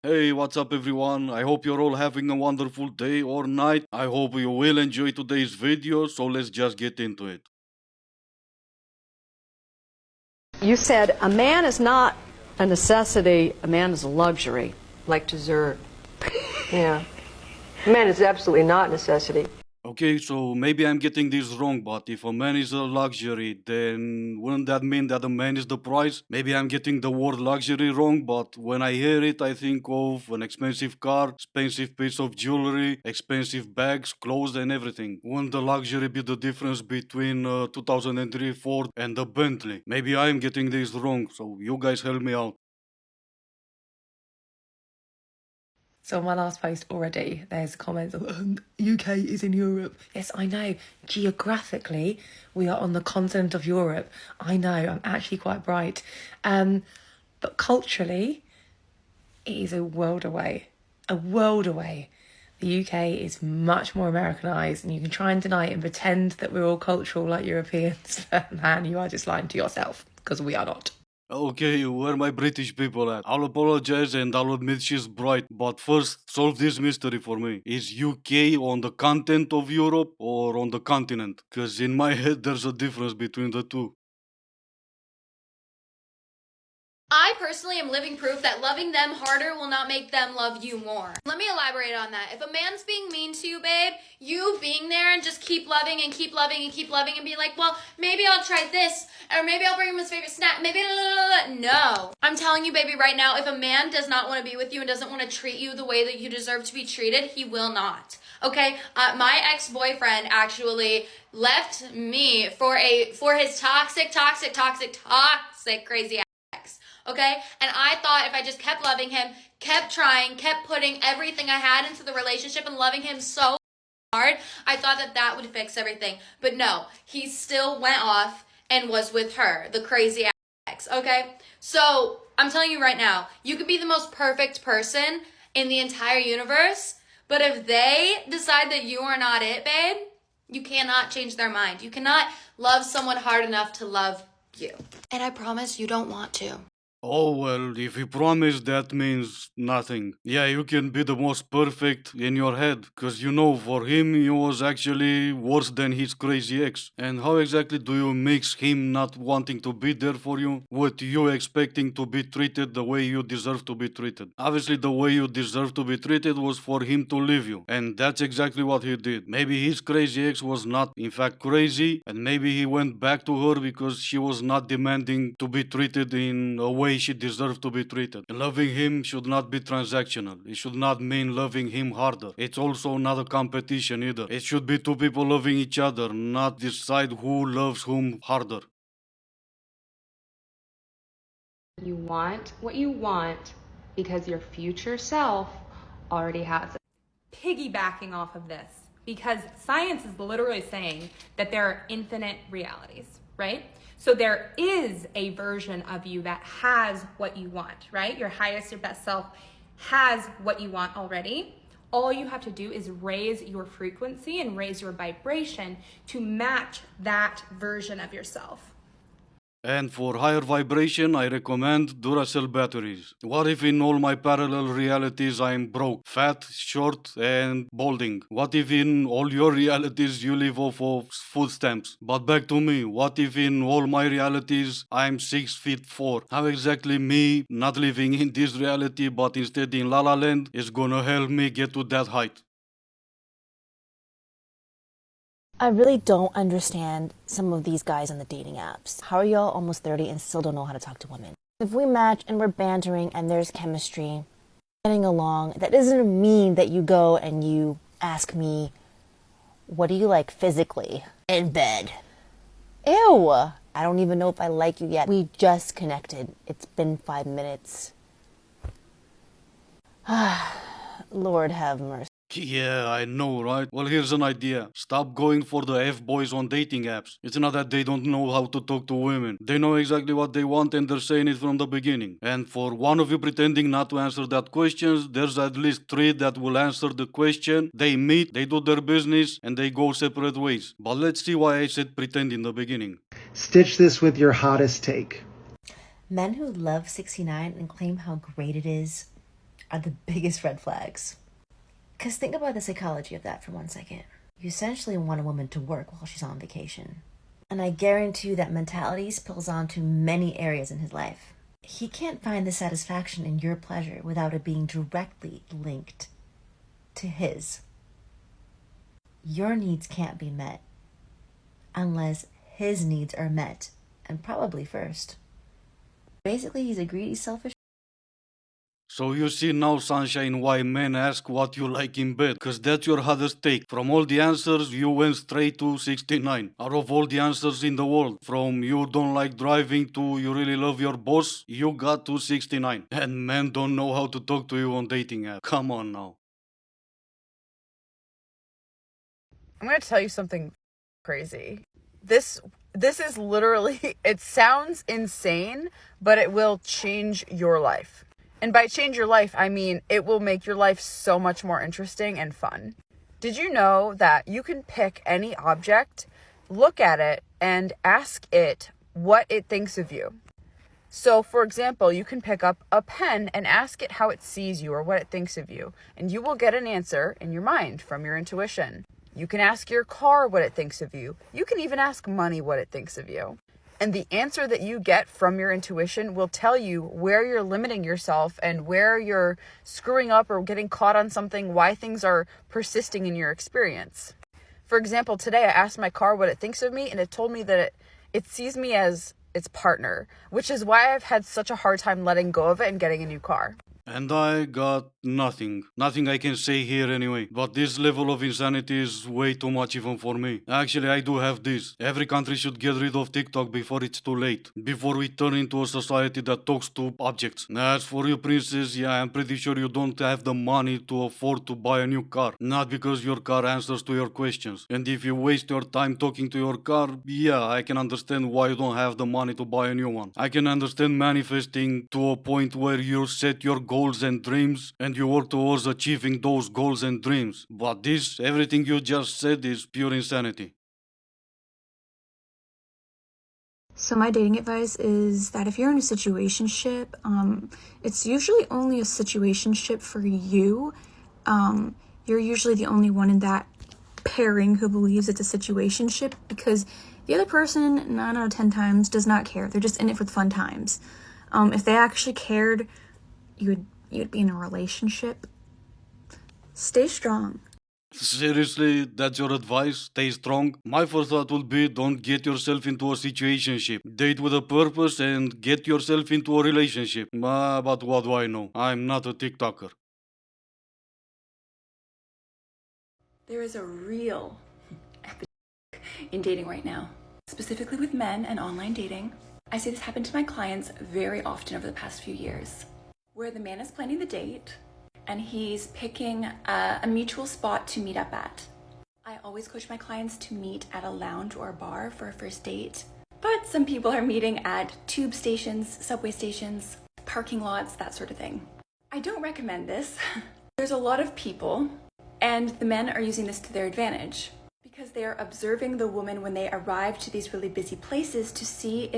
Hey, what's up everyone? I hope you're all having a wonderful day or night. I hope you will enjoy today's video, so let's just get into it. You said a man is not a necessity, a man is a luxury. Like dessert. Yeah. Man is absolutely not necessity. Okay, so maybe I'm getting this wrong, but if a man is a luxury, then wouldn't that mean that a man is the price? Maybe I'm getting the word luxury wrong, but when I hear it, I think of an expensive car, expensive piece of jewelry, expensive bags, clothes, and everything. Wouldn't the luxury be the difference between a 2003 Ford and a Bentley? Maybe I'm getting this wrong, so you guys help me out. So on my last post already, there's comments of UK is in Europe. Yes, I know. Geographically, we are on the continent of Europe. I know. I'm actually quite bright. But culturally, it is a world away. A world away. The UK is much more Americanized, and you can try and deny it and pretend that we're all cultural like Europeans. But man, you are just lying to yourself, because we are not. Okay, where my British people at? I'll apologize and I'll admit she's bright, but first solve this mystery for me. Is UK on the continent of Europe or on the continent? Cause in my head there's a difference between the two. I personally am living proof that loving them harder will not make them love you more. Let me elaborate on that. If a man's being mean to you, babe, you being there and just keep loving and keep loving and keep loving and be like, well, maybe I'll try this, or maybe I'll bring him his favorite snack, maybe no. I'm telling you, baby, right now, if a man does not want to be with you and doesn't want to treat you the way that you deserve to be treated, he will not. Okay, my ex-boyfriend actually left me for his toxic, crazy ex. Okay, and I thought if I just kept loving him, kept trying, kept putting everything I had into the relationship and loving him so hard, I thought that would fix everything. But no, he still went off and was with her, the crazy ex. Okay, so I'm telling you right now, you could be the most perfect person in the entire universe, but if they decide that you are not it, babe, you cannot change their mind. You cannot love someone hard enough to love you. And I promise you don't want to. Oh well, if you promise that means nothing. Yeah, you can be the most perfect in your head, cause you know for him he was actually worse than his crazy ex. And how exactly do you mix him not wanting to be there for you with you expecting to be treated the way you deserve to be treated? Obviously the way you deserve to be treated was for him to leave you, and that's exactly what he did. Maybe his crazy ex was not in fact crazy, and maybe he went back to her because she was not demanding to be treated in a way she deserved to be treated. And loving him should not be transactional. It should not mean loving him harder. It's also not a competition either. It should be two people loving each other, not decide who loves whom harder. You want what you want because your future self already has it. Piggybacking off of this, because science is literally saying that there are infinite realities, right? So there is a version of you that has what you want, right? Your highest, your best self has what you want already. All you have to do is raise your frequency and raise your vibration to match that version of yourself. And for higher vibration, I recommend Duracell batteries. What if in all my parallel realities I'm broke, fat, short, and balding? What if in all your realities you live off of food stamps? But back to me, what if in all my realities I'm 6'4"? How exactly me not living in this reality but instead in La La Land is gonna help me get to that height? I really don't understand some of these guys on the dating apps. How are y'all almost 30 and still don't know how to talk to women? If we match and we're bantering and there's chemistry, getting along, that doesn't mean that you go and you ask me, what do you like physically in bed? Ew! I don't even know if I like you yet. We just connected. It's been 5 minutes. Lord have mercy. Yeah, I know, right? Well, here's an idea. Stop going for the F-boys on dating apps. It's not that they don't know how to talk to women. They know exactly what they want and they're saying it from the beginning. And for one of you pretending not to answer that question, there's at least 3 that will answer the question. They meet, they do their business, and they go separate ways. But let's see why I said pretend in the beginning. Stitch this with your hottest take. Men who love 69 and claim how great it is are the biggest red flags. Because think about the psychology of that for 1 second. You essentially want a woman to work while she's on vacation. And I guarantee you that mentality spills onto many areas in his life. He can't find the satisfaction in your pleasure without it being directly linked to his. Your needs can't be met unless his needs are met, and probably first. Basically, he's a greedy, selfish. So you see now, Sunshine, why men ask what you like in bed, cause that's your hardest take. From all the answers, you went straight to 69. Out of all the answers in the world, from you don't like driving to you really love your boss, you got to 69. And men don't know how to talk to you on dating app. Come on now. I'm going to tell you something crazy. This is literally, it sounds insane, but it will change your life. And by change your life, I mean it will make your life so much more interesting and fun. Did you know that you can pick any object, look at it, and ask it what it thinks of you? So, for example, you can pick up a pen and ask it how it sees you or what it thinks of you, and you will get an answer in your mind from your intuition. You can ask your car what it thinks of you. You can even ask money what it thinks of you. And the answer that you get from your intuition will tell you where you're limiting yourself and where you're screwing up or getting caught on something, why things are persisting in your experience. For example, today I asked my car what it thinks of me, and it told me that it sees me as its partner, which is why I've had such a hard time letting go of it and getting a new car. And I got nothing. Nothing I can say here anyway. But this level of insanity is way too much even for me. Actually, I do have this. Every country should get rid of TikTok before it's too late. Before we turn into a society that talks to objects. As for you, princess, yeah, I'm pretty sure you don't have the money to afford to buy a new car. Not because your car answers to your questions. And if you waste your time talking to your car, yeah, I can understand why you don't have the money to buy a new one. I can understand manifesting to a point where you set your goals and dreams and you work towards achieving those goals and dreams. But this, everything you just said, is pure insanity. So my dating advice is that if you're in a situationship, it's usually only a situationship for you. You're usually the only one in that pairing who believes it's a situationship, because the other person 9 out of 10 times does not care. They're just in it for the fun times. If they actually cared, you'd be in a relationship. Stay strong. Seriously, that's your advice? Stay strong? My first thought would be don't get yourself into a situationship. Date with a purpose and get yourself into a relationship. But what do I know? I'm not a TikToker. There is a real epidemic in dating right now, specifically with men and online dating. I see this happen to my clients very often over the past few years, where the man is planning the date and he's picking a mutual spot to meet up at. I always coach my clients to meet at a lounge or a bar for a first date, but some people are meeting at tube stations, subway stations, parking lots, that sort of thing. I don't recommend this. There's a lot of people, and the men are using this to their advantage because they are observing the woman when they arrive to these really busy places to see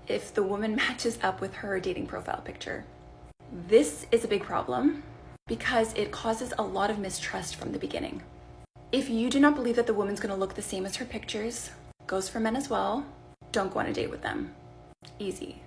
if the woman matches up with her dating profile picture. This is a big problem because it causes a lot of mistrust from the beginning. If you do not believe that the woman's going to look the same as her pictures, goes for men as well, don't go on a date with them. Easy.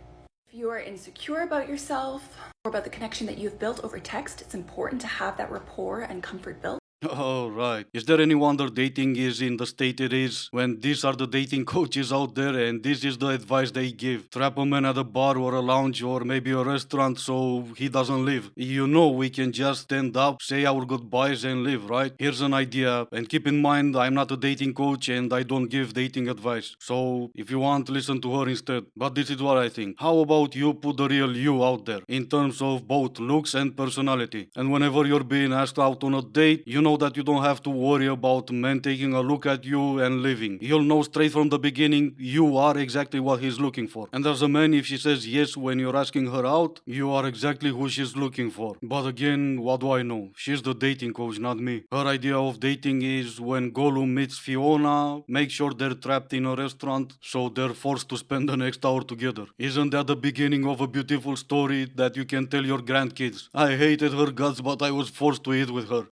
If you are insecure about yourself or about the connection that you've built over text, it's important to have that rapport and comfort built. Oh, right. Is there any wonder dating is in the state it is when these are the dating coaches out there and this is the advice they give? Trap a man at a bar or a lounge or maybe a restaurant so he doesn't leave. You know we can just stand up, say our goodbyes and leave, right? Here's an idea, and keep in mind I'm not a dating coach and I don't give dating advice. So if you want, listen to her instead. But this is what I think. How about you put the real you out there in terms of both looks and personality? And whenever you're being asked out on a date, you know that you don't have to worry about men taking a look at you and leaving. He'll know straight from the beginning you are exactly what he's looking for. And as a man, if she says yes when you're asking her out, you are exactly who she's looking for. But again, what do I know? She's the dating coach, not me. Her idea of dating is when Gollum meets Fiona, make sure they're trapped in a restaurant so they're forced to spend the next hour together. Isn't that the beginning of a beautiful story that you can tell your grandkids? I hated her guts, but I was forced to eat with her.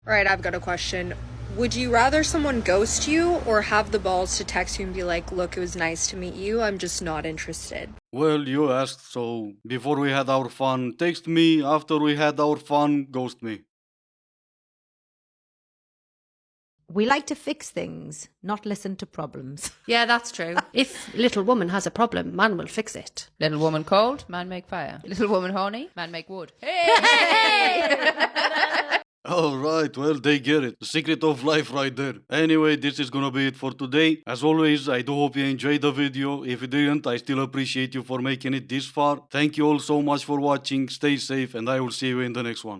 Alright, I've got a question. Would you rather someone ghost you or have the balls to text you and be like, look, it was nice to meet you, I'm just not interested? Well, you asked, so before we had our fun, text me. After we had our fun, ghost me. We like to fix things, not listen to problems. Yeah, that's true. If little woman has a problem, man will fix it. Little woman cold, man make fire. Little woman horny, man make wood. Hey! Alright, well, they get it. The secret of life right there. Anyway, this is gonna be it for today. As always, I do hope you enjoyed the video. If you didn't, I still appreciate you for making it this far. Thank you all so much for watching. Stay safe, and I will see you in the next one.